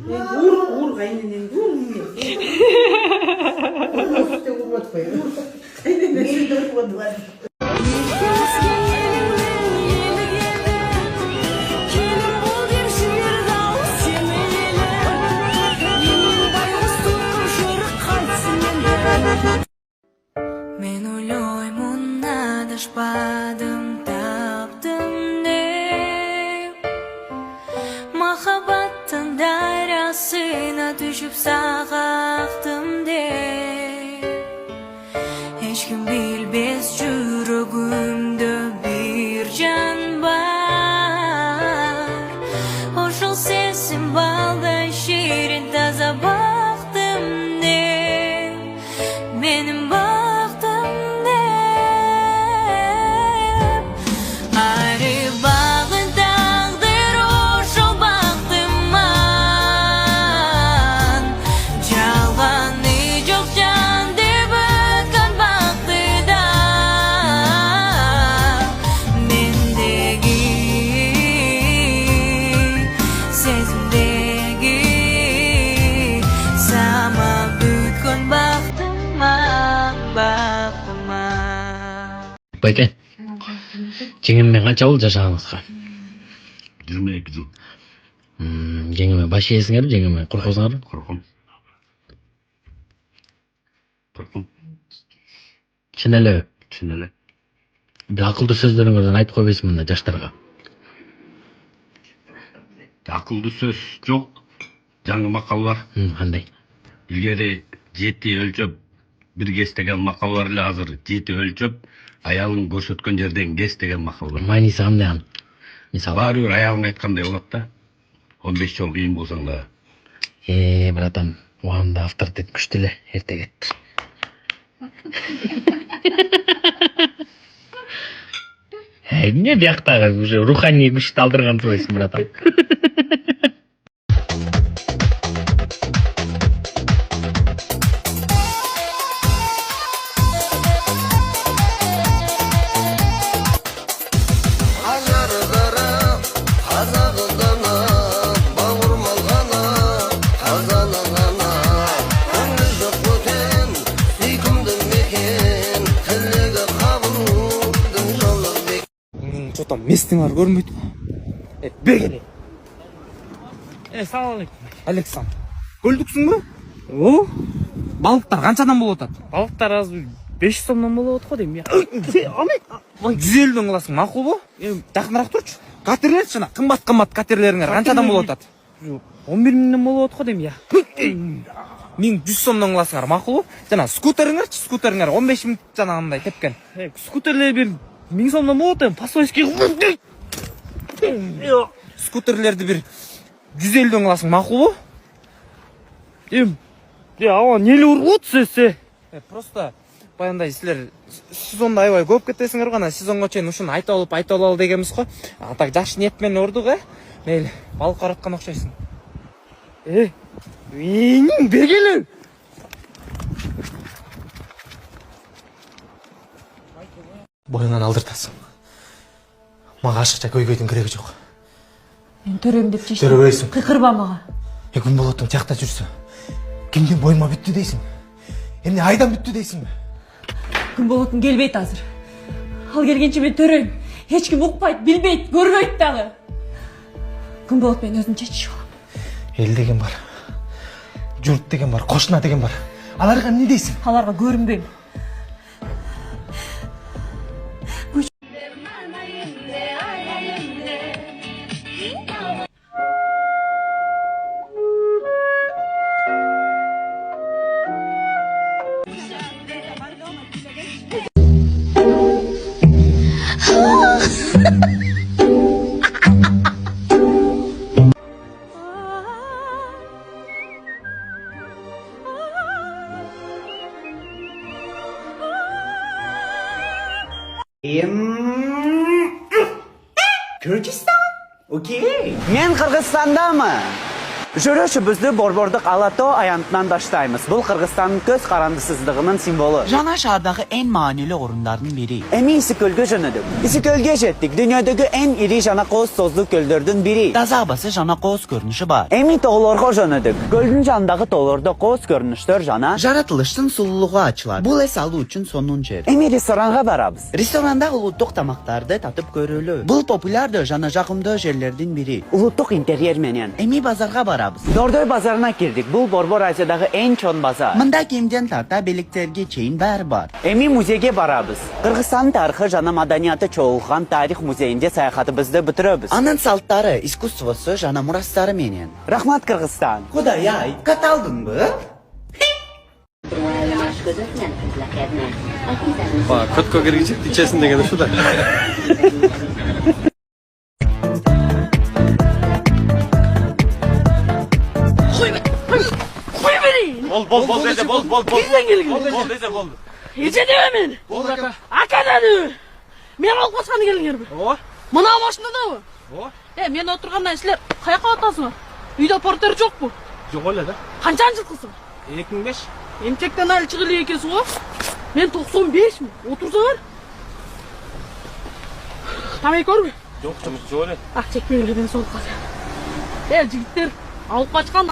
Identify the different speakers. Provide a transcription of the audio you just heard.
Speaker 1: Uğur kaynının uğur. Uğur urmatpay. Kaynının de urmatpay.
Speaker 2: Men o'ylayman adashmadim tapdim deb Muhabbatdan daryosina tushib saqaqdim deb Hech kim bilmas yuragimda bir jon bor O'shal sesim baldan shirin toza baxtim deb Menim
Speaker 3: Байке, жеңіммен қанша болды жашағаныңызға?
Speaker 4: 22 жыл.
Speaker 3: Жеңіме баш иесіңер, жеңіме қорқосыңар?
Speaker 4: Қорқым.
Speaker 3: Шын әлі?
Speaker 4: Шын әлі.
Speaker 3: Бір ақылды сөздеріңізден айтып қойбайсың мында жаштарға.
Speaker 4: Ақылды сөз жоқ. Жаңы мақал бар.
Speaker 3: Қандай?
Speaker 4: Ilgari 7 өлчөп, bir кес деген мақал бар эле, азыр 7 өлчөп, аялың көрсөткөн жерден кес деген мақал бар.
Speaker 3: Майнisi қандай ан? Мисалы?
Speaker 4: Баары бир аялың айткандай болот да. 15 жол кийин болсаң да.
Speaker 3: Братан, оғамда авторитет күшті эле, эрте кет. Эмне бияктагы уже руханий күчтү алдырган турбайсың, братан.
Speaker 5: Там местіңлар көрмейді ма? Бегеле.
Speaker 6: Салам алейкум.
Speaker 5: Александр. Көлдіксің бі? О, балықтар қаншадан болып отады?
Speaker 6: Балықтар аз 500 сомнан болып отыр дейм я.
Speaker 5: 150-ден қыласың, мақұл бо? Жақынырақ тұршы. Катерлер шына, қымбат катерлеріңер қаншадан болып отады?
Speaker 6: 11 мыңнан болып отыр дейм я.
Speaker 5: Мен 100 сомнан қыласыңар, мақұл бо? Жана скутеріңер 15 мың жанағындай тепкен.
Speaker 6: Скутерлер бір 1000 сомнан болып отыр, пасойский.
Speaker 5: Скутерлерді бір 150-ден қыласың, мақұл бо?
Speaker 6: Ава, нелі ұрып отсыз?
Speaker 5: Просто баяндай сілер сезонда айбай көп кетесіңер ғана, сезонға чейін ушын айта алып дегенбіз ғой. Так жаш ниетмен ұрдық, мейлі, балық қаратқан оқшайсың.
Speaker 6: Бегелі!
Speaker 5: Бойыңнан алдыртасың. Маға ашықша көйгөйдің керегі жоқ.
Speaker 7: Мен төрем деп шештім.
Speaker 5: Төребейсің.
Speaker 7: Қиқырба маға.
Speaker 5: Күн болаттың тияқта жүрсі. Кімден бойыма бүтті дейсің? Емне айдан бүтті дейсің бі?
Speaker 7: Күн болатын келбейді азыр. Ал келгенше мен төрем. Ешкім ұқпайды, білбейді, көрмейді дағы. Күн болат мен өзім шешіп алам.
Speaker 5: Ел деген бар. Жұрт деген бар, қошына деген бар. Аларға не дейсің?
Speaker 7: Аларға көрінбейм.
Speaker 8: Kyrgyzstan? Okey. Men Qirg'izistondami? Жүрішібізді Борбордық Алатау аянтынан başlayımız. Bu Kırgızistan'ın göz karandısızlığının simvolu.
Speaker 9: Jana şahardaki en manili orunlarının biri.
Speaker 8: Emi İsikölge jönüdük. İsikölge jettik. Dünyadaki en iri Janakoz sozluk göldürdün biri.
Speaker 9: Dazabası Jana qoz görünüşü var.
Speaker 8: Emi toğlorga jönüdük. Göldün jandağı toğlorda qoz görünüştür jana.
Speaker 9: Jaratılışın sululuğu açılar. Bu esalı üçün sonuncu yer.
Speaker 8: Emi restoranga barabız.
Speaker 9: Restoranda uluduk tamaklarda tatıp görülü. Bu popülerdir Jana jakımda yerlerden biri.
Speaker 8: Uluttuk interyer menen.
Speaker 9: Emi bazarga barabız.
Speaker 8: Dordoy bazarına girdik. Bu Borbor Asya'daki en çon bazar.
Speaker 9: Mında gemden tarta beliklerge çeyin var.
Speaker 8: Emi muzeyge barabız. Kırgızistan tarixi jana madaniyatı çoğulgan tarix muzeyinde sayahatımızda bitiribіз.
Speaker 9: Anın saltları, iskustosu Jana murasları menen.
Speaker 8: Rahmat Kırgızistan.
Speaker 9: Kudayay, kataldın mı?
Speaker 6: Kotko kirgizib ichasin degani shu da.
Speaker 7: Qo'y bering.
Speaker 6: Bol desa bol.
Speaker 7: Kimdan kelgan?
Speaker 6: Bol desa bol.
Speaker 7: Necha deyman? Aka dedi. Men olib qochgani kelganman.
Speaker 6: O,
Speaker 7: Mana mashinadami?
Speaker 6: o.
Speaker 7: Men o'tirgandan sizlar qayoqqa otasizmi? Uyda porter yo'qmi?
Speaker 6: Yo'q o'ladi.
Speaker 7: Qanchani qilsin?
Speaker 6: 2005.
Speaker 7: Emchakdan ali chiqili ekansiz-ku. Men 95 mi? O'tirsanglar. Tamay ko'rmi?
Speaker 6: Yo'q, yo'q o'ladi.
Speaker 7: Chekmanglar, men so'rib qolsam. Jigitlar, olib qochgan